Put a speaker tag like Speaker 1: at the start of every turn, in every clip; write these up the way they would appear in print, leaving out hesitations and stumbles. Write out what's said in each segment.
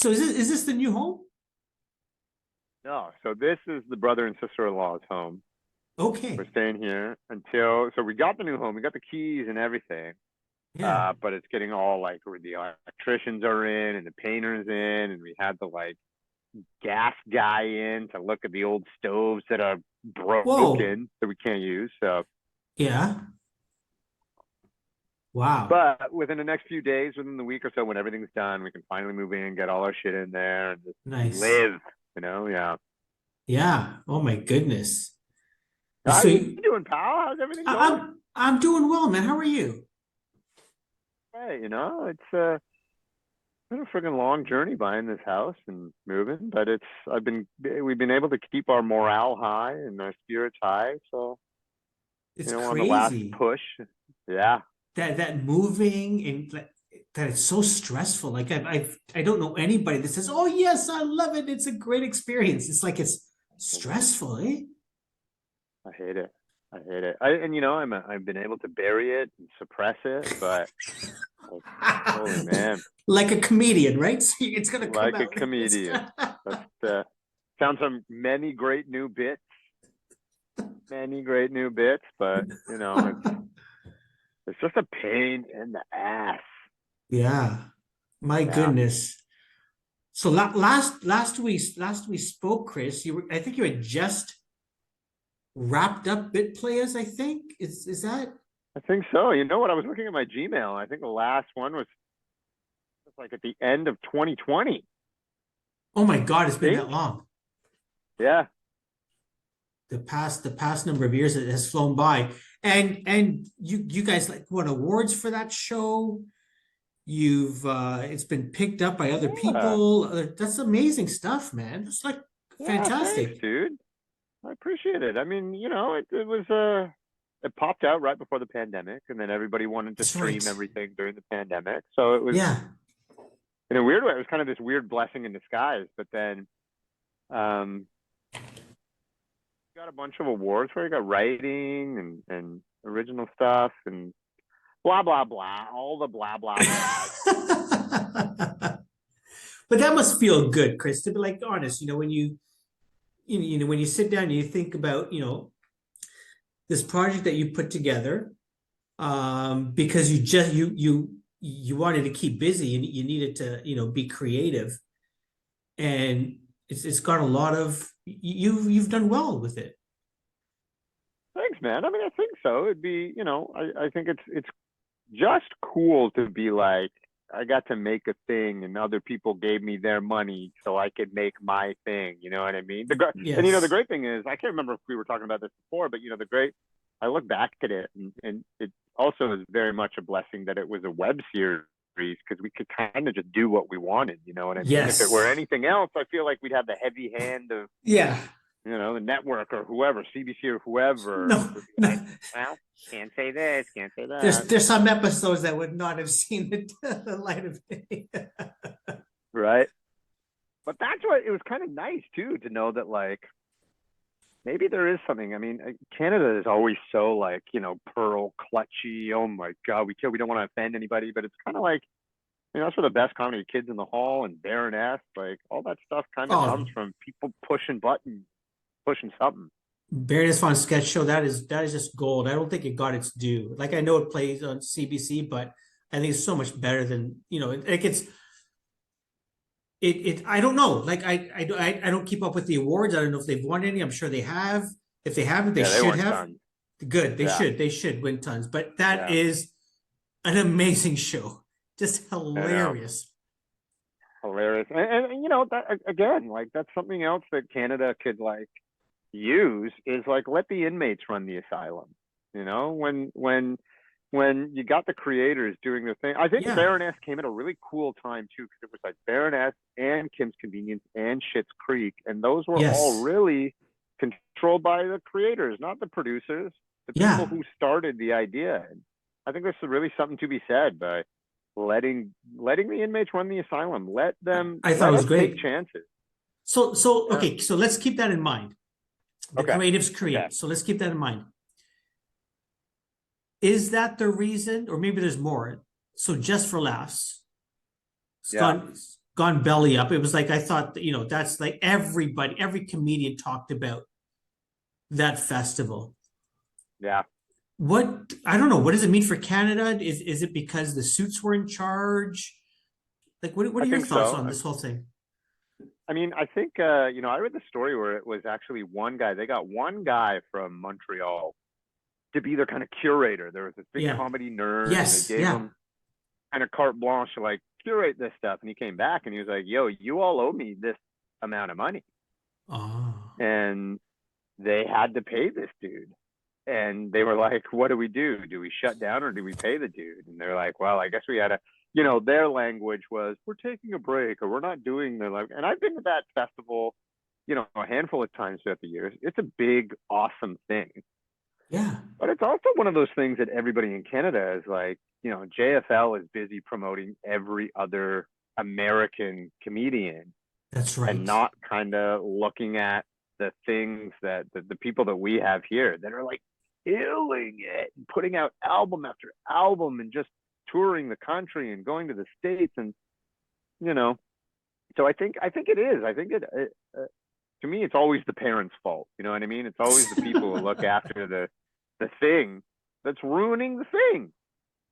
Speaker 1: So is this the new home?
Speaker 2: No, so this is the brother and sister-in-law's home. We're
Speaker 1: Okay.
Speaker 2: staying here until, so we got the new home, we got the keys and everything.
Speaker 1: Yeah.
Speaker 2: But it's getting all like where the electricians are in and the painters in, and we had the like gas guy in to look at the old stoves that are
Speaker 1: Whoa.
Speaker 2: broken that we can't use. So,
Speaker 1: Yeah. Wow.
Speaker 2: but within the next few days, within the week or so, when everything's done, we can finally move in, get all our shit in there, and just
Speaker 1: Nice.
Speaker 2: live. Yeah.
Speaker 1: Yeah. Oh my goodness.
Speaker 2: How
Speaker 1: So
Speaker 2: you doing, pal? How's everything going?
Speaker 1: I'm doing well, man. How are you?
Speaker 2: Hey, it's been a freaking long journey buying this house and moving, but we've been able to keep our morale high and our spirits high. So,
Speaker 1: It's
Speaker 2: on the last
Speaker 1: crazy
Speaker 2: push, yeah,
Speaker 1: that moving and that it's so stressful. Like I don't know anybody that says, "Oh yes, I love it. It's a great experience." It's like it's stressful, eh?
Speaker 2: I hate it. I hate it. I've been able to bury it and suppress it, but like, holy man,
Speaker 1: Like a comedian, right? So it's gonna come
Speaker 2: like a
Speaker 1: out.
Speaker 2: comedian. That's found some many great new bits, but it's just a pain in the ass.
Speaker 1: Yeah, my
Speaker 2: Yeah.
Speaker 1: goodness. So last we spoke, Kris. I think you had just wrapped up Bit Players. I think is that?
Speaker 2: I think so. You know what? I was looking at my Gmail. I think the last one was like at the end of 2020.
Speaker 1: Oh my God, it's
Speaker 2: I
Speaker 1: been that
Speaker 2: think.
Speaker 1: long.
Speaker 2: Yeah.
Speaker 1: The past number of years it has flown by, and you guys like won awards for that show. You've it's been picked up by other
Speaker 2: Yeah.
Speaker 1: people. That's amazing stuff, man. It's like
Speaker 2: Yeah. Thanks,
Speaker 1: fantastic.
Speaker 2: dude. I appreciate it. I mean, it was it popped out right before the pandemic, and then everybody wanted to
Speaker 1: That's
Speaker 2: stream
Speaker 1: right.
Speaker 2: everything during the pandemic. So it was
Speaker 1: Yeah.
Speaker 2: in a weird way, it was kind of this weird blessing in disguise. But then um got a bunch of awards where you got writing and original stuff and blah blah blah, all the blah blah blah.
Speaker 1: But that must feel good, Kris, to be like honest. When when you sit down and you think about this project that you put together, because you wanted to keep busy, you needed to be creative, and it's got a lot of you've done well with it.
Speaker 2: Thanks, man. I mean, I think so. It'd be, I think it's just cool to be like, I got to make a thing, and other people gave me their money so I could make my thing. You know what I mean? The
Speaker 1: Yes.
Speaker 2: great thing is, I can't remember if we were talking about this before, but I look back at it, and it also is very much a blessing that it was a web series because we could kind of just do what we wanted. You know what I mean? If it were
Speaker 1: Yes.
Speaker 2: anything else, I feel like we'd have the heavy hand of
Speaker 1: Yeah.
Speaker 2: the network or whoever, CBC or whoever,
Speaker 1: No,
Speaker 2: would be
Speaker 1: no.
Speaker 2: like, well, can't say this, can't say
Speaker 1: There's
Speaker 2: that.
Speaker 1: there's some episodes that would not have seen the light of day.
Speaker 2: Right. But that's what it was kind of nice too to know that like maybe there is something. I mean, Canada is always so like, pearl clutchy. Oh my God, we don't want to offend anybody, but it's kind of like, that's where the best comedy Kids in the Hall and Baroness, like all that stuff kind of comes
Speaker 1: Oh,
Speaker 2: from people pushing buttons, pushing something.
Speaker 1: Baroness von Sketch Show, that is just gold. I don't think it got its due. Like I know it plays on CBC, but I think it's so much better than like I don't know. Like I don't keep up with the awards. I don't know if they've won any. I'm sure they have. If they haven't, they
Speaker 2: Yeah, they
Speaker 1: should
Speaker 2: won
Speaker 1: have.
Speaker 2: tons.
Speaker 1: Good. They
Speaker 2: Yeah,
Speaker 1: should. They should win tons. But that
Speaker 2: yeah,
Speaker 1: is an amazing show. Just
Speaker 2: I know.
Speaker 1: hilarious.
Speaker 2: Hilarious. And that again, like that's something else that Canada could like use is like let the inmates run the asylum. When you got the creators doing their thing. I think
Speaker 1: Yeah.
Speaker 2: Baroness came at a really cool time too, because it was like Baroness and Kim's Convenience and Schitt's Creek, and those were all
Speaker 1: Yes.
Speaker 2: really controlled by the creators, not the producers, the people
Speaker 1: Yeah.
Speaker 2: who started the idea. And I think there's really something to be said by letting the inmates run the asylum.
Speaker 1: I thought
Speaker 2: Let
Speaker 1: it was
Speaker 2: us take
Speaker 1: great.
Speaker 2: chances.
Speaker 1: So
Speaker 2: Yeah.
Speaker 1: okay, so let's keep that in mind. The
Speaker 2: Okay.
Speaker 1: creatives
Speaker 2: Okay.
Speaker 1: create. So let's keep that in mind. Is that the reason, or maybe there's more? So just for laughs,
Speaker 2: Yeah.
Speaker 1: Scott, gone belly up. It was like I thought that, that's like every comedian talked about that festival.
Speaker 2: Yeah,
Speaker 1: What I don't know, what does it mean for Canada? Is it because the suits were in charge? Like what
Speaker 2: I
Speaker 1: are your
Speaker 2: think
Speaker 1: thoughts
Speaker 2: so.
Speaker 1: on this whole thing?
Speaker 2: I mean, I think I read the story where it was actually one guy. They got one guy from Montreal to be their kind of curator. There was this big
Speaker 1: Yeah.
Speaker 2: comedy nerd, and they
Speaker 1: Yes.
Speaker 2: gave
Speaker 1: Yeah.
Speaker 2: him kind of carte blanche to like curate this stuff. And he came back and he was like, "Yo, you all owe me this amount of money,"
Speaker 1: Oh.
Speaker 2: and they had to pay this dude. And they were like, "What do we do? Do we shut down or do we pay the dude?" And they're like, "Well, I guess we had to." Their language was, "We're taking a break or we're not doing the like." And I've been to that festival, a handful of times throughout the years. It's a big, awesome thing.
Speaker 1: Yeah.
Speaker 2: But it's also one of those things that everybody in Canada is like, JFL is busy promoting every other American comedian
Speaker 1: That's
Speaker 2: and
Speaker 1: right.
Speaker 2: not kind of looking at the things that the people that we have here that are like killing it and putting out album after album and just touring the country and going to the States. And, you know, so I think it is. I think to me, it's always the parents' fault. You know what I mean? It's always the people who look after the thing that's ruining the thing.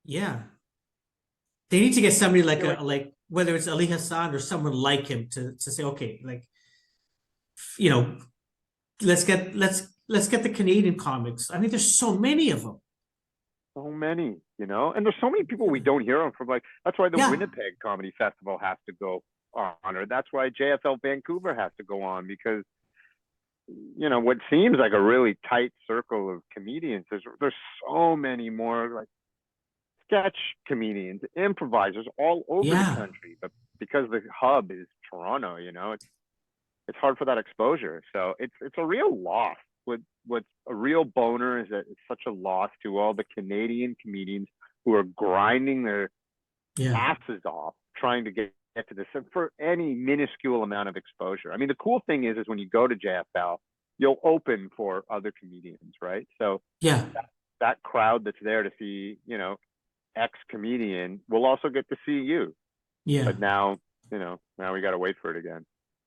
Speaker 1: Yeah. They need to get somebody
Speaker 2: I
Speaker 1: like
Speaker 2: feel
Speaker 1: a
Speaker 2: like,
Speaker 1: like whether it's Ali Hassan or someone like him to say, okay, like you know, let's get the Canadian comics. I mean, there's so many of them.
Speaker 2: so many, and there's so many people we don't hear from. Like, that's why the
Speaker 1: Yeah.
Speaker 2: Winnipeg Comedy Festival has to go on, or that's why JFL Vancouver has to go on, because what seems like a really tight circle of comedians. There's so many more like sketch comedians, improvisers all over the
Speaker 1: Yeah.
Speaker 2: country, but because the hub is Toronto, it's hard for that exposure. So it's a real loss. What's a real boner is that it's such a loss to all the Canadian comedians who are grinding their
Speaker 1: Yeah.
Speaker 2: asses off trying to get to this for any minuscule amount of exposure. I mean, the cool thing is when you go to JFL, you'll open for other comedians, right? So
Speaker 1: Yeah.
Speaker 2: that crowd that's there to see, ex comedian will also get to see you.
Speaker 1: Yeah.
Speaker 2: But now we got to wait for it again.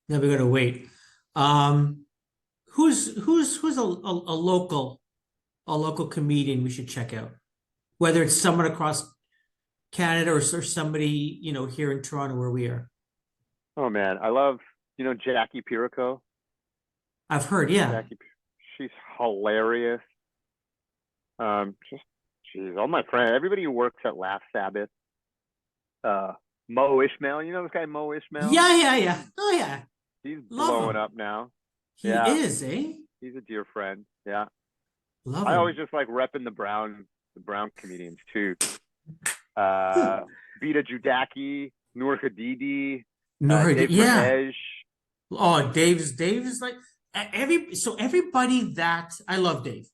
Speaker 1: Now we gotta wait. Um, who's a local comedian we should check out? Whether it's someone across Canada or somebody, here in Toronto where we are.
Speaker 2: Oh man, I love, Jackie Pirico.
Speaker 1: I've heard, yeah.
Speaker 2: Jackie, she's hilarious. Just she's all my friend. Everybody who works at Laugh Sabbath. Uh, Mo Ishmael, you know this guy Mo Ishmael?
Speaker 1: Yeah, yeah, yeah. Oh yeah.
Speaker 2: He's
Speaker 1: Love
Speaker 2: blowing
Speaker 1: him.
Speaker 2: up now.
Speaker 1: He
Speaker 2: Yeah,
Speaker 1: is, eh?
Speaker 2: he's a dear friend. Yeah,
Speaker 1: Love
Speaker 2: I always
Speaker 1: him.
Speaker 2: just like repping the Brown comedians too. Uh, Vita Judaki, Noor Hadidi,
Speaker 1: No heard
Speaker 2: Dave
Speaker 1: yeah.
Speaker 2: Verhej.
Speaker 1: Oh, Dave's like everybody that I love Dave,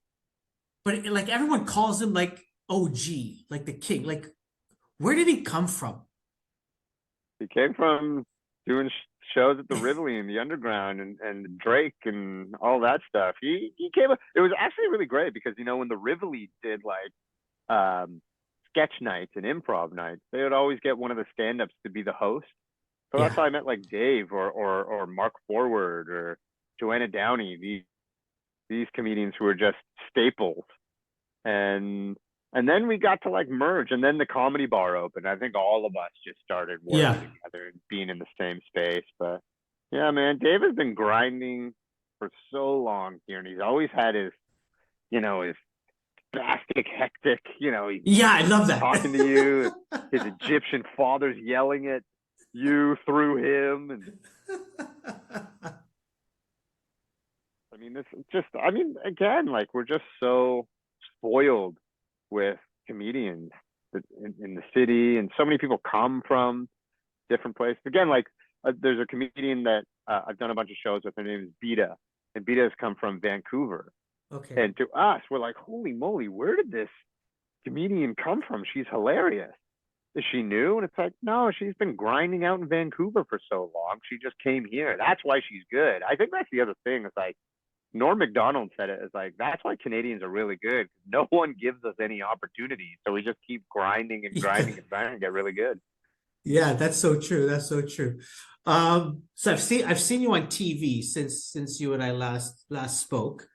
Speaker 1: but like everyone calls him like OG, like the king. Like, where did he come from?
Speaker 2: He came from doing shows at the Rivoli and the Underground and Drake and all that stuff. He came. It was actually really great because when the Rivoli did like sketch nights and improv nights, they would always get one of the stand-ups to be the host. So that's how
Speaker 1: Yeah,
Speaker 2: I met like Dave or Mark Forward or Joanna Downey. These comedians who are just staples. And then we got to like merge, and then the comedy bar opened. I think all of us just started working
Speaker 1: yeah.
Speaker 2: together and being in the same space. But yeah, man, Dave has been grinding for so long here, and he's always had his spastic, hectic,
Speaker 1: Yeah, I love
Speaker 2: talking to you, his
Speaker 1: that.
Speaker 2: Egyptian father's yelling at you through him, and I mean, again, like we're just so spoiled with comedians in the city, and so many people come from different places. Again, like there's a comedian that I've done a bunch of shows with. Her name is Beta, and Beta has come from Vancouver.
Speaker 1: Okay.
Speaker 2: And to us, we're like, holy moly, where did this comedian come from? She's hilarious. Is she new? And it's like, no, she's been grinding out in Vancouver for so long. She just came here. That's why she's good. I think that's the other thing. It's like Norm Macdonald said it. It's like that's why Canadians are really good. No one gives us any opportunities, so we just keep grinding and
Speaker 1: Yeah.
Speaker 2: grinding and grinding and get really good.
Speaker 1: Yeah, that's so true. That's so true. So I've seen you on TV since you and I last spoke.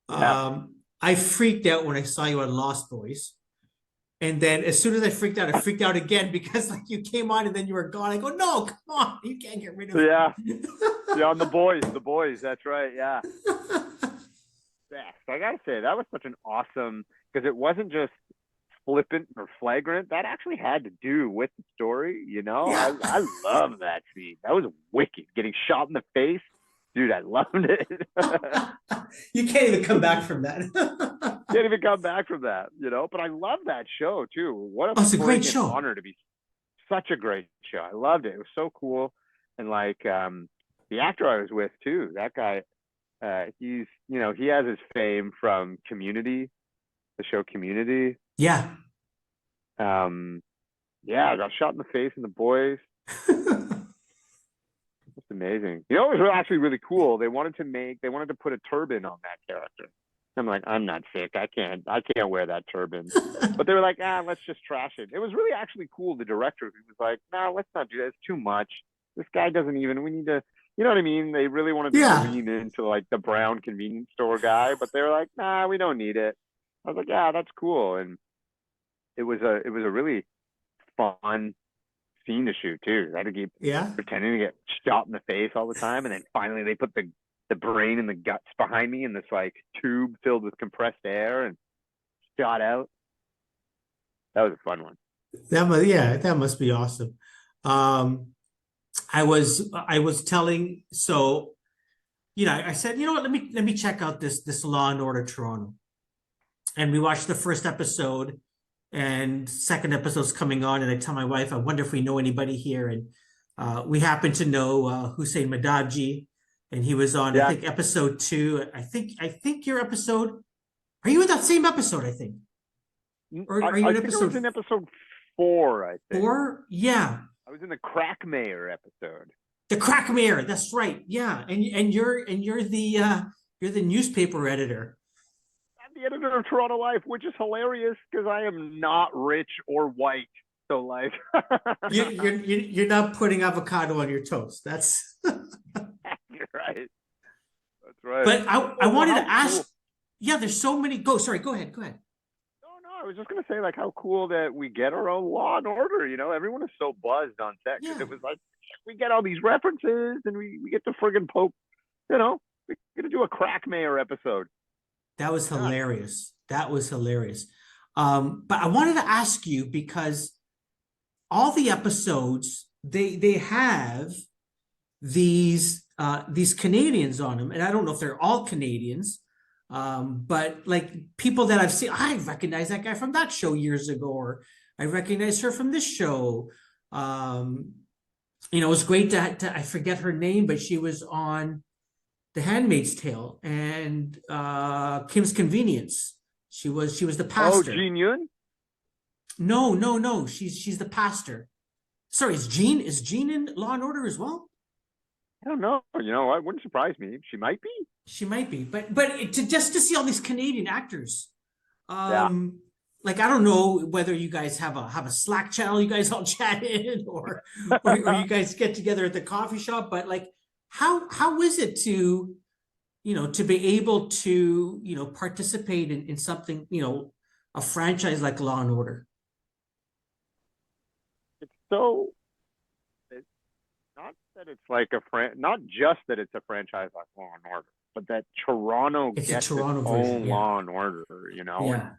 Speaker 2: Yeah.
Speaker 1: I freaked out when I saw you on Lost Boys. And then as soon as I freaked out again because like you came on and then you were gone. I go, no, come on, you can't get rid of
Speaker 2: Yeah.
Speaker 1: me.
Speaker 2: Yeah. On the boys. That's right. Yeah. Best. I gotta say that was such an awesome because it wasn't just flippant or flagrant. That actually had to do with the story.
Speaker 1: Yeah.
Speaker 2: I love that scene. That was wicked. Getting shot in the face, dude. I loved it.
Speaker 1: You can't even come back from that.
Speaker 2: Can't even come back from that. But I love that show too. What a
Speaker 1: Oh, it's a great
Speaker 2: freaking
Speaker 1: show.
Speaker 2: honor to be such a great show. I loved it. It was so cool. And like the actor I was with too, that guy, he has his fame from Community, the show Community.
Speaker 1: Yeah.
Speaker 2: Um, yeah, I got shot in the face in the boys. It's amazing. It was actually really cool. They wanted to put a turban on that character. I'm like, I'm not sick. I can't wear that turban. But they were like, let's just trash it. It was really actually cool. The director, he was like, no, let's not do that. It's too much. This guy doesn't even, we need to, you know what I mean? They really wanted to
Speaker 1: Yeah.
Speaker 2: lean into like the brown convenience store guy, but they were like, nah, we don't need it. I was like, yeah, that's cool. And it was a really fun scene to shoot too. I had to keep
Speaker 1: Yeah.
Speaker 2: pretending to get shot in the face all the time, and then finally they put the brain and the guts behind me in this like tube filled with compressed air and shot out. That was a fun one.
Speaker 1: That must be awesome. Um, I was telling so I said, you know what, let me check out this Law and Order Toronto. And we watched the first episode and second episode's coming on, and I tell my wife, I wonder if we know anybody here. And we happen to know Hussein Madabji, and he was on, I
Speaker 2: Yeah,
Speaker 1: think, episode two. I think your episode, are you in that same episode, I think? Or
Speaker 2: I,
Speaker 1: are you
Speaker 2: I
Speaker 1: in
Speaker 2: think I was
Speaker 1: episode
Speaker 2: in episode 4. I think
Speaker 1: four? Yeah.
Speaker 2: I was in the Crack Mayor episode.
Speaker 1: The Crack Mayor, that's right. Yeah. And you're the newspaper editor.
Speaker 2: I'm the editor of Toronto Life, which is hilarious because I am not rich or white. So like,
Speaker 1: You're not putting avocado on your toast. That's
Speaker 2: you're right. That's right.
Speaker 1: but I
Speaker 2: Well,
Speaker 1: wanted
Speaker 2: how
Speaker 1: to ask,
Speaker 2: cool.
Speaker 1: yeah, there's so many sorry, go ahead. Go ahead.
Speaker 2: No, no, I was just gonna say like how cool that we get our own Law and Order. Everyone is so buzzed on set because
Speaker 1: Yeah.
Speaker 2: it was like we get all these references and we get to friggin' poke. We get to do a Crack Mayor episode.
Speaker 1: That was
Speaker 2: Why not?
Speaker 1: hilarious. That was hilarious. But I wanted to ask you because all the episodes they have these Canadians on them, and I don't know if they're all Canadians, but like people that I've seen, I recognize that guy from that show years ago, or I recognize her from this show. Um, it was great to I forget her name, but she was on The Handmaid's Tale and Kim's Convenience. She was the
Speaker 2: Oh,
Speaker 1: pastor.
Speaker 2: Gene Yun?
Speaker 1: No, no, no. She's the pastor. Sorry, is Jean in Law and Order as well?
Speaker 2: I don't know. It wouldn't surprise me. She might be.
Speaker 1: She might be, but just to see all these Canadian actors,
Speaker 2: Yeah.
Speaker 1: um, like I don't know whether you guys have a Slack channel you guys all chat in, or you guys get together at the coffee shop, but like how is it to be able to participate in something a franchise like Law and Order?
Speaker 2: It's so. It's not that it's like not just that it's a franchise like Law and Order, but that Toronto
Speaker 1: It's a
Speaker 2: gets its
Speaker 1: Toronto version,
Speaker 2: own
Speaker 1: yeah,
Speaker 2: Law and Order.
Speaker 1: yeah,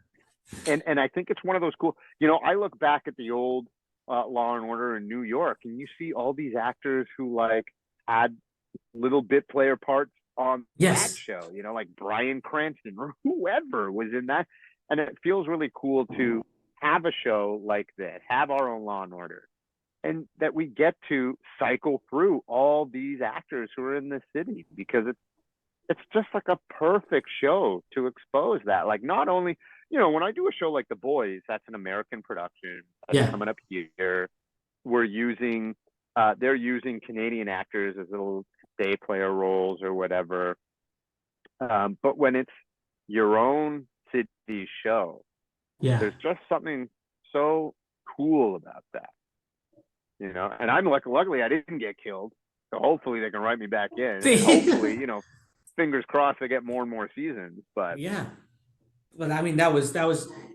Speaker 2: And I think it's one of those cool. I look back at the old Law and Order in New York, and you see all these actors who like had little bit player parts on that
Speaker 1: yes,
Speaker 2: show. Like Bryan Cranston or whoever was in that, and it feels really cool to have a show like this, have our own Law and Order, and that we get to cycle through all these actors who are in the city because it's just like a perfect show to expose that. Like not only, when I do a show like The Boys, that's an American production that's
Speaker 1: yeah,
Speaker 2: coming up here. They're using Canadian actors as little day player roles or whatever. But when it's your own city show,
Speaker 1: yeah.
Speaker 2: there's just something so cool about that. you know. And I'm luckily I didn't get killed, so hopefully they can write me back in, and hopefully, you know, fingers crossed they get more and more seasons. But
Speaker 1: Yeah. But I mean, that was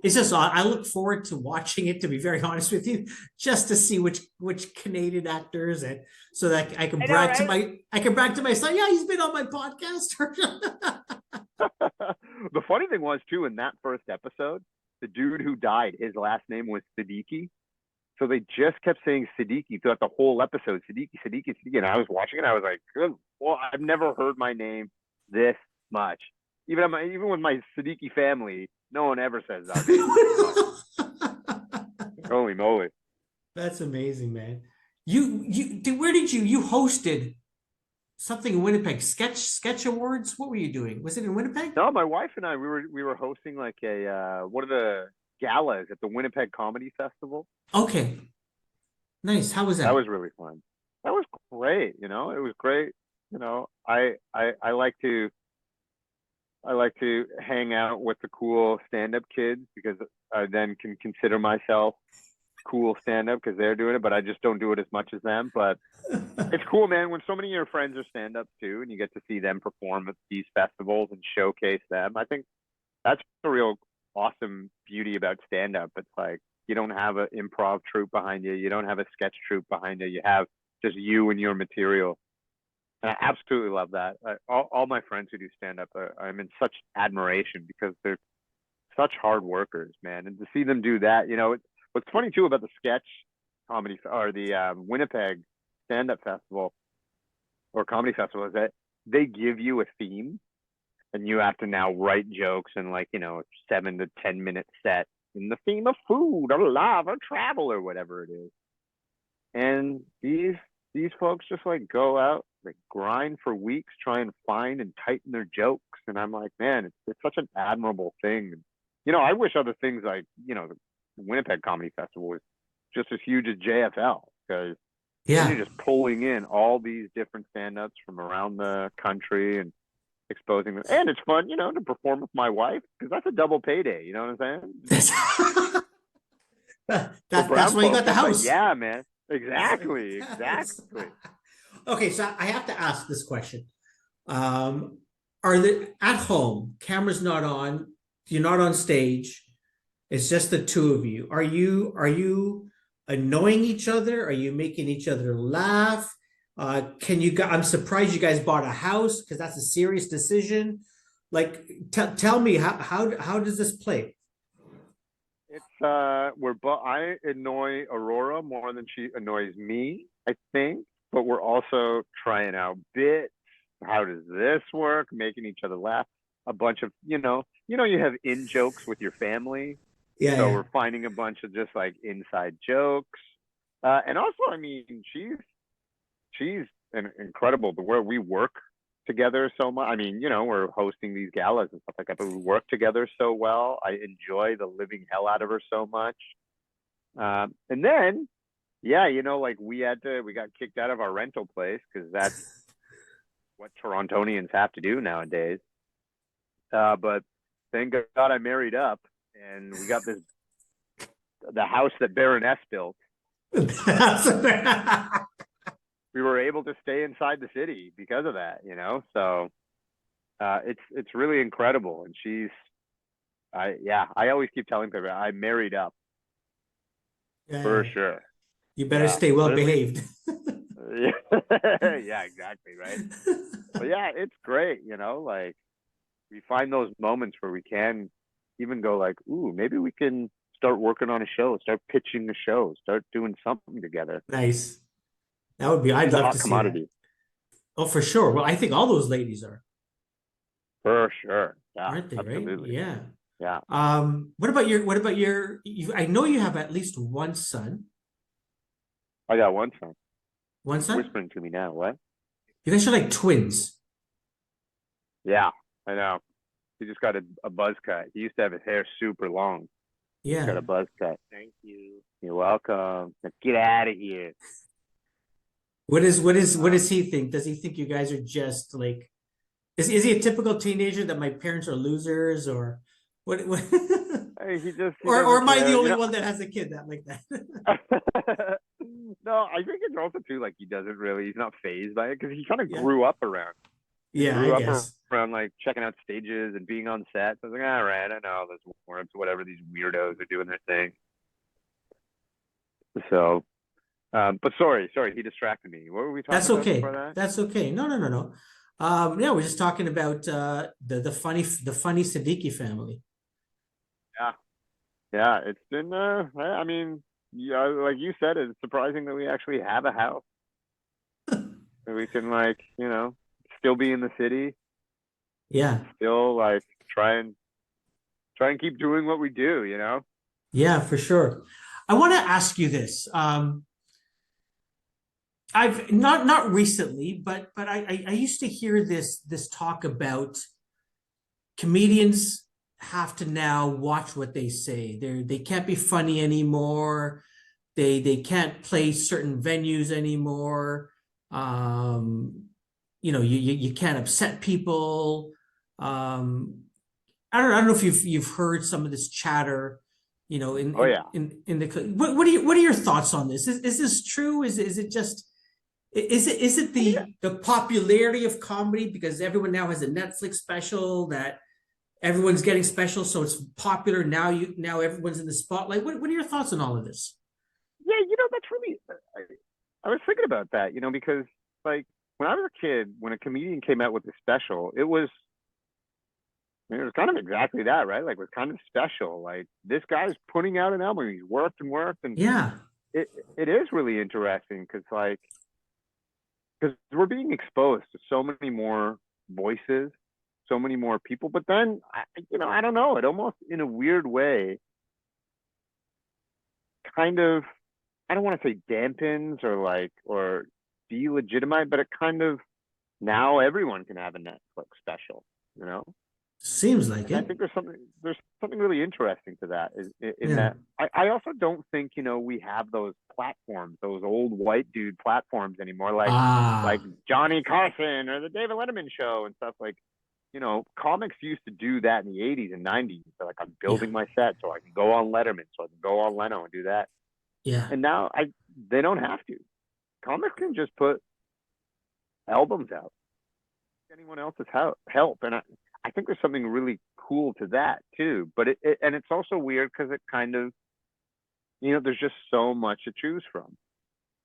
Speaker 1: it's just I look forward to watching it, to be very honest with you, just to see which Canadian actors, and so that I can
Speaker 2: I know,
Speaker 1: brag to
Speaker 2: right?
Speaker 1: my son, yeah, he's been on my podcast.
Speaker 2: The funny thing was too, in that first episode, the dude who died, his last name was Siddiqi. So they just kept saying Siddiqui throughout the whole episode. Siddiqui, Siddiqui, Siddiqui. And I was watching it, I was like, good. Well, I've never heard my name this much. Even with my Siddiqui family, no one ever says that name this much. Holy moly.
Speaker 1: That's amazing, man. Where did you hosted something in Winnipeg? Sketch Awards? What were you doing? Was it in Winnipeg?
Speaker 2: No, my wife and I, we were hosting like a one of the galas at the Winnipeg Comedy Festival.
Speaker 1: Okay. Nice. How was that?
Speaker 2: That was really fun. That was great. You know, it was great. You know, I like to hang out with the cool stand-up kids, because I then can consider myself cool stand-up because they're doing it, but I just don't do it as much as them. But it's cool, man, when so many of your friends are stand-up too, and you get to see them perform at these festivals and showcase them. I think that's the real awesome beauty about stand-up. It's like you don't have an improv troupe behind you. You don't have a sketch troupe behind you. You have just you and your material. And I absolutely love that. All my friends who do stand-up, I'm in such admiration, because they're such hard workers, man. And to see them do that, you know, what's funny too about the sketch comedy, or the Winnipeg stand-up festival or comedy festival, is that they give you a theme, and you have to now write jokes in, like, you know, 7 to 10 minute set in the theme of food or love or travel or whatever it is. And these folks just like go out, they grind for weeks, try and find and tighten their jokes. And I'm like, man, it's such an admirable thing. You know, I wish other things like, you know, the Winnipeg Comedy Festival was just as huge as JFL, because
Speaker 1: Yeah.
Speaker 2: you're just pulling in all these different stand-ups from around the country and exposing them. And it's fun, you know, to perform with my wife, because that's a double payday. You know what I'm saying?
Speaker 1: That's why you got the house.
Speaker 2: Like, yeah, man. Exactly.
Speaker 1: Okay, so I have to ask this question. Are there at home, camera's not on, you're not on stage, it's just the two of you. Are you annoying each other? Are you making each other laugh? I'm surprised you guys bought a house, because that's a serious decision. Like, tell me how does this play?
Speaker 2: It's I annoy Aurora more than she annoys me, I think. But we're also trying out bits. How does this work? Making each other laugh. A bunch of, you have in jokes with your family.
Speaker 1: Yeah.
Speaker 2: So
Speaker 1: Yeah.
Speaker 2: we're finding a bunch of just like inside jokes. And also, I mean, she's incredible. The way we work together so much. I mean, we're hosting these galas and stuff like that, but we work together so well. I enjoy the living hell out of her so much. And then, yeah, like we got kicked out of our rental place, because that's what Torontonians have to do nowadays. But thank God I married up, and we got the house that Baroness built. We were able to stay inside the city because of that, so it's really incredible. And I always keep telling people I married up.
Speaker 1: Yeah.
Speaker 2: For sure.
Speaker 1: You better stay well behaved.
Speaker 2: Yeah, exactly, right. But yeah, it's great, like we find those moments where we can even go like, ooh, maybe we can start working on a show, start pitching a show, start doing something together.
Speaker 1: Nice. That would be, I'd love to see that. Oh, for sure. Well, I think all those ladies are.
Speaker 2: For sure. Yeah,
Speaker 1: aren't they,
Speaker 2: absolutely.
Speaker 1: Right? Yeah.
Speaker 2: Yeah.
Speaker 1: What about your, I know you have at least one son.
Speaker 2: I got one son.
Speaker 1: One son?
Speaker 2: Whispering to me now. What?
Speaker 1: You guys are like twins.
Speaker 2: Yeah, I know. He just got a buzz cut. He used to have his hair super long.
Speaker 1: Yeah.
Speaker 2: Got a buzz cut. Thank you. You're welcome. Now get out of here.
Speaker 1: What does he think? Does he think you guys are just like, is he a typical teenager that my parents are losers, or what?
Speaker 2: He
Speaker 1: or am I the only one that has a kid that like that?
Speaker 2: No, I think it's also too like he's not phased by it because he kind of
Speaker 1: Yeah.
Speaker 2: grew up around. He
Speaker 1: Yeah, I
Speaker 2: grew up
Speaker 1: guess.
Speaker 2: around like checking out stages and being on set. So I was like, all right, I know this warrants whatever these weirdos are doing their thing. So, but sorry, he distracted me. What were we talking
Speaker 1: That's
Speaker 2: about before
Speaker 1: okay.
Speaker 2: that?
Speaker 1: That's okay. No, no, no, no. Yeah, we're just talking about the funny Siddiqui family.
Speaker 2: Yeah, yeah, it's been. I mean, yeah, like you said, it's surprising that we actually have a house that we can like, still be in the city
Speaker 1: Yeah,
Speaker 2: and still like try and keep doing what we do.
Speaker 1: yeah, for sure. I want to ask you this. I've not recently, but I used to hear this talk about comedians have to now watch what they say. They can't be funny anymore. They can't play certain venues anymore. Um, you can't upset people. Um, I don't know if you've heard some of this chatter,
Speaker 2: Oh yeah.
Speaker 1: in the what are your thoughts on this? Is this true? Is it just is it the popularity of comedy because everyone now has a Netflix special that everyone's getting special, so it's popular now. Now everyone's in the spotlight. What are your thoughts on all of this?
Speaker 2: Yeah, that's really. I was thinking about that, because like when I was a kid, when a comedian came out with a special, it was kind of exactly that, right? Like, it was kind of special. Like, this guy's putting out an album. He's worked, and
Speaker 1: Yeah,
Speaker 2: it is really interesting because we're being exposed to so many more voices, so many more people. But then, I don't know. It almost, in a weird way, kind of, I don't want to say dampens or delegitimize, but it kind of now everyone can have a Netflix special, you know?
Speaker 1: seems like
Speaker 2: And I
Speaker 1: it.
Speaker 2: think there's something really interesting to that is in
Speaker 1: Yeah.
Speaker 2: that I also don't think we have those platforms, those old white dude platforms anymore, like
Speaker 1: Ah,
Speaker 2: Johnny Carson or the David Letterman show and stuff. Like, comics used to do that in the 80s and 90s. So like, I'm
Speaker 1: yeah,
Speaker 2: building my set so I can go on Letterman, so I can go on Leno and do that.
Speaker 1: yeah,
Speaker 2: And now they don't have to. Comics can just put albums out. Anyone else's help, and I think there's something really cool to that too. But and it's also weird because it kind of, there's just so much to choose from.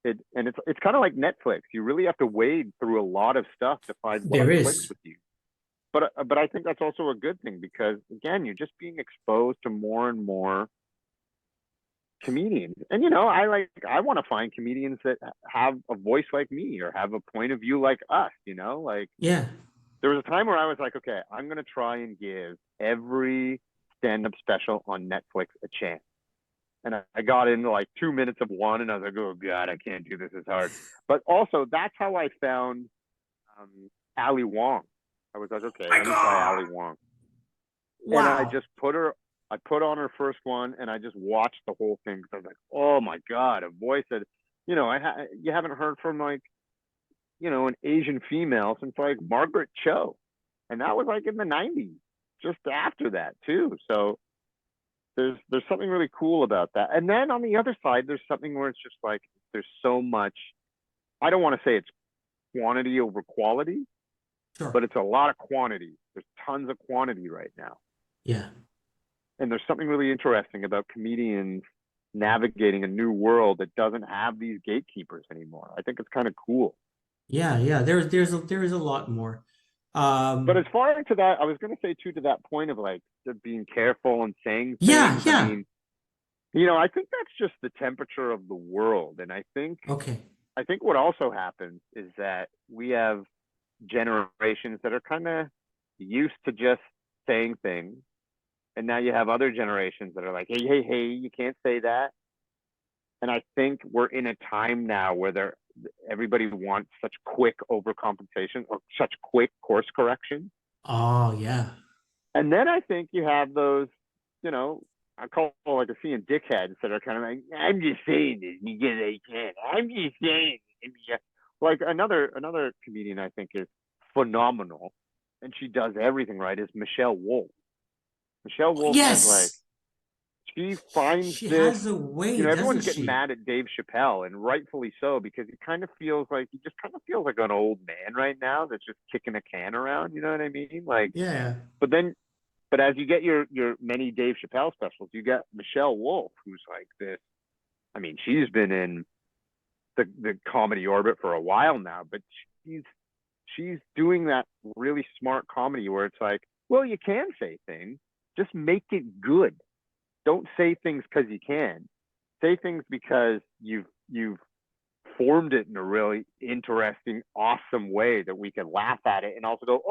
Speaker 2: And it's kind of like Netflix. You really have to wade through a lot of stuff to find what
Speaker 1: there
Speaker 2: clicks
Speaker 1: is.
Speaker 2: with you. But I think that's also a good thing because again, you're just being exposed to more and more comedians. And I want to find comedians that have a voice like me or have a point of view like us. Like
Speaker 1: Yeah.
Speaker 2: there was a time where I was like, okay, I'm gonna try and give every stand-up special on Netflix a chance. And I got into like 2 minutes of one, and I was like, oh god, I can't do this. It's hard. But also, that's how I found Ali Wong. I was like, okay,
Speaker 1: My
Speaker 2: let me try Ali
Speaker 1: God.
Speaker 2: Wong, and I
Speaker 1: Wow.
Speaker 2: just I put on her first one, and I just watched the whole thing because I was like, oh my god, a voice that, you haven't heard from like, an Asian female since like Margaret Cho, and that was like in the 90s, just after that too. So there's something really cool about that. And then on the other side, there's something where it's just like there's so much. I don't want to say it's quantity over quality,
Speaker 1: Sure.
Speaker 2: but it's a lot of quantity. There's tons of quantity right now,
Speaker 1: Yeah.
Speaker 2: and there's something really interesting about comedians navigating a new world that doesn't have these gatekeepers anymore. I think it's kind of cool.
Speaker 1: Yeah. Yeah. There is a lot more.
Speaker 2: But as
Speaker 1: Um,
Speaker 2: far into that, I was going to say too, to that point of like being careful and saying
Speaker 1: yeah.
Speaker 2: things. I
Speaker 1: Yeah.
Speaker 2: mean, I think that's just the temperature of the world, and
Speaker 1: Okay.
Speaker 2: I think what also happens is that we have generations that are kind of used to just saying things, and now you have other generations that are like, hey, you can't say that. And I think we're in a time now where everybody wants such quick overcompensation or such quick course correction.
Speaker 1: Oh, yeah.
Speaker 2: And then I think you have those, you know, I call it like a seeing dickheads that are kind of like, I'm just saying this because I can. I'm just saying it. Like another comedian I think is phenomenal, and she does everything right. Is Michelle Wolf. Michelle Wolf has like
Speaker 1: Yes.
Speaker 2: she finds
Speaker 1: She
Speaker 2: this,
Speaker 1: has a way,
Speaker 2: you know,
Speaker 1: doesn't
Speaker 2: everyone's getting
Speaker 1: she?
Speaker 2: mad at Dave Chappelle, and rightfully so, because he just kind of feels like an old man right now that's just kicking a can around. You know what I mean? Like,
Speaker 1: Yeah.
Speaker 2: but then, but as you get your many Dave Chappelle specials, you get Michelle Wolf, who's like this. I mean, she's been in the comedy orbit for a while now, but she's she's doing that really smart comedy where it's like, well, you can say things, just make it good. Don't say things because you can. Say things because you've formed it in a really interesting, awesome way that we can laugh at it and also go,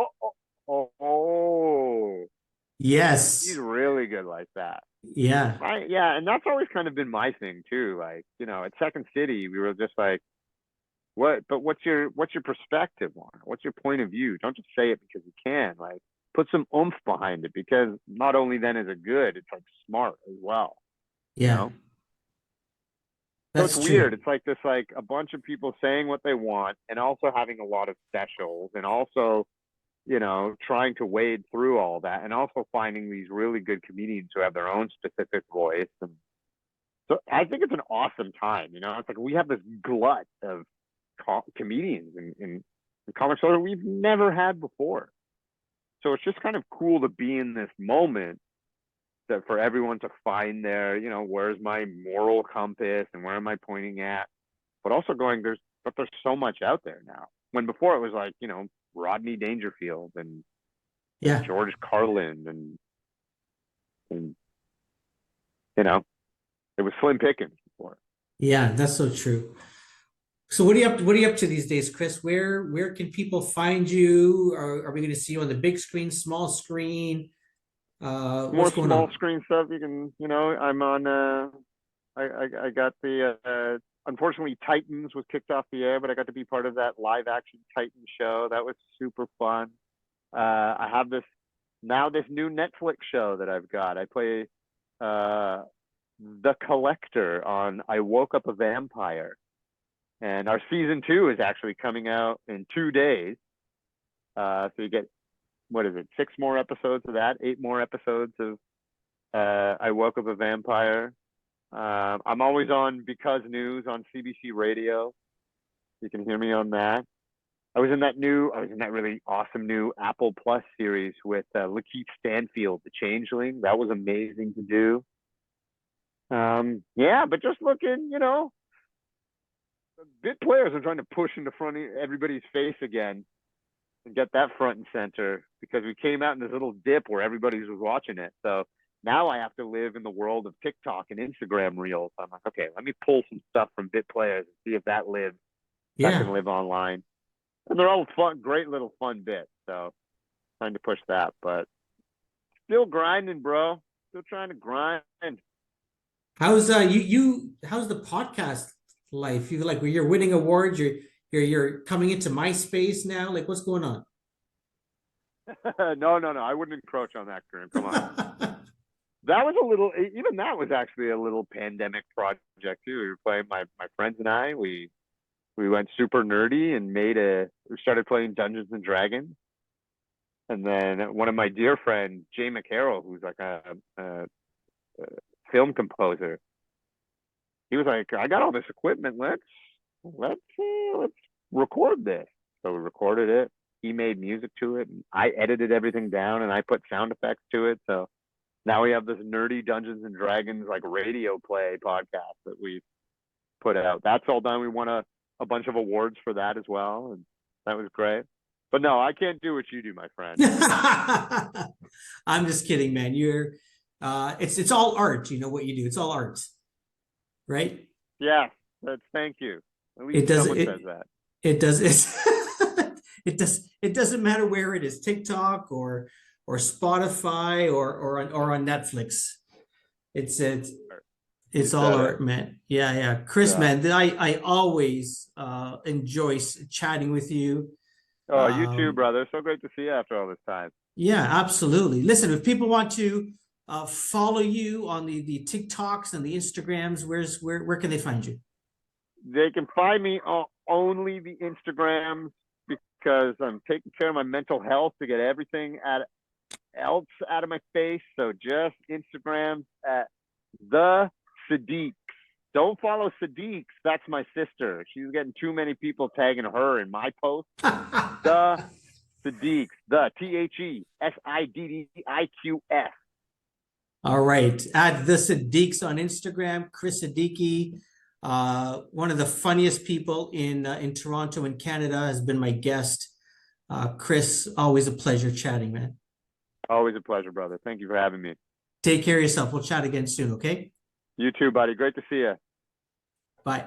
Speaker 2: oh. He's
Speaker 1: Yes.
Speaker 2: really good like that.
Speaker 1: Yeah.
Speaker 2: Right? Yeah, and that's always kind of been my thing too. Like, you know, at Second City, we were just like, what? But what's your perspective on it? What's your point of view? Don't just say it because you can. Like, put some oomph behind it, because not only then is it good, it's like smart as well. You
Speaker 1: Yeah.
Speaker 2: know. So it's
Speaker 1: That's
Speaker 2: weird.
Speaker 1: true.
Speaker 2: It's like this, like a bunch of people saying what they want and also having a lot of specials and also, you know, trying to wade through all that and also finding these really good comedians who have their own specific voice. And so I think it's an awesome time. You know, it's like we have this glut of comedians in comic shows that we've never had before. So it's just kind of cool to be in this moment, that for everyone to find their, you know, where's my moral compass and where am I pointing at? But also going, there's so much out there now. When before it was like, you know, Rodney Dangerfield and
Speaker 1: Yeah.
Speaker 2: George Carlin and you know, it was slim pickings before.
Speaker 1: Yeah, that's so true. So what are you up to these days, Kris? Where can people find you? Are we going to see you on the big screen, small screen?
Speaker 2: More
Speaker 1: What's going
Speaker 2: small
Speaker 1: on?
Speaker 2: screen stuff. You can, you know, I'm on. I got the. Unfortunately, Titans was kicked off the air, but I got to be part of that live action Titan show. That was super fun. I have this new Netflix show that I've got. I play uh, the Collector on I Woke Up a Vampire, and our season 2 is actually coming out in 2 days. So you get, what is it, 6 more episodes of that, 8 more episodes of I Woke Up a Vampire. I'm always on Because News on CBC Radio. You can hear me on that. I was in that really awesome new Apple Plus series with Lakeith Stanfield, The Changeling. That was amazing to do. Yeah, but just looking, you know, bit players are trying to push into front of everybody's face again and get that front and center, because we came out in this little dip where everybody was watching it. So now I have to live in the world of TikTok and Instagram Reels. I'm like, okay, let me pull some stuff from bit players and see if that can
Speaker 1: Yeah.
Speaker 2: live online. And they're all fun, great little fun bits. So trying to push that, but still grinding, bro. Still trying to grind.
Speaker 1: How's the podcast life? You like you're winning awards, you're coming into MySpace now. Like what's going on?
Speaker 2: No, no, no. I wouldn't encroach on that, Karen. Come on. That was even that was actually a little pandemic project too. We were playing, my friends and I, we went super nerdy and we started playing Dungeons and Dragons. And then one of my dear friends, Jay McCarroll, who's like a film composer, he was like, I got all this equipment. Let's record this. So we recorded it. He made music to it, and I edited everything down, and I put sound effects to it. So now we have this nerdy Dungeons and Dragons like radio play podcast that we put out. That's all done. We won a bunch of awards for that as well, and that was great. But no, I can't do what you do, my friend.
Speaker 1: I'm just kidding, man. It's all art, you know what you do. It's all art, right?
Speaker 2: Yeah, thank you. At least
Speaker 1: It does
Speaker 2: someone says
Speaker 1: it
Speaker 2: that.
Speaker 1: it does it doesn't matter where it is, TikTok or Spotify or on Netflix. It's
Speaker 2: You
Speaker 1: it's all
Speaker 2: said it.
Speaker 1: art, man. Yeah, yeah. Kris,
Speaker 2: Yeah.
Speaker 1: man, I always enjoy chatting with you.
Speaker 2: Oh, you too,
Speaker 1: Um,
Speaker 2: brother. So great to see you after all this time.
Speaker 1: yeah, absolutely. Listen, if people want to follow you on the TikToks and the Instagrams, where can they find you?
Speaker 2: They can find me on only the Instagrams, because I'm taking care of my mental health to get everything else out of my face. So just Instagram at The Siddiqs. Don't follow Siddiqs. That's my sister. She's getting too many people tagging her in my post. The Siddiqs. The TheSiddiqs.
Speaker 1: All right. At the Siddiqs on Instagram, Kris Siddiqi, one of the funniest people in Toronto and Canada, has been my guest. Kris, always a pleasure chatting, man.
Speaker 2: Always a pleasure, brother. Thank you for having me.
Speaker 1: Take care of yourself. We'll chat again soon, okay?
Speaker 2: You too, buddy. Great to see you.
Speaker 1: Bye.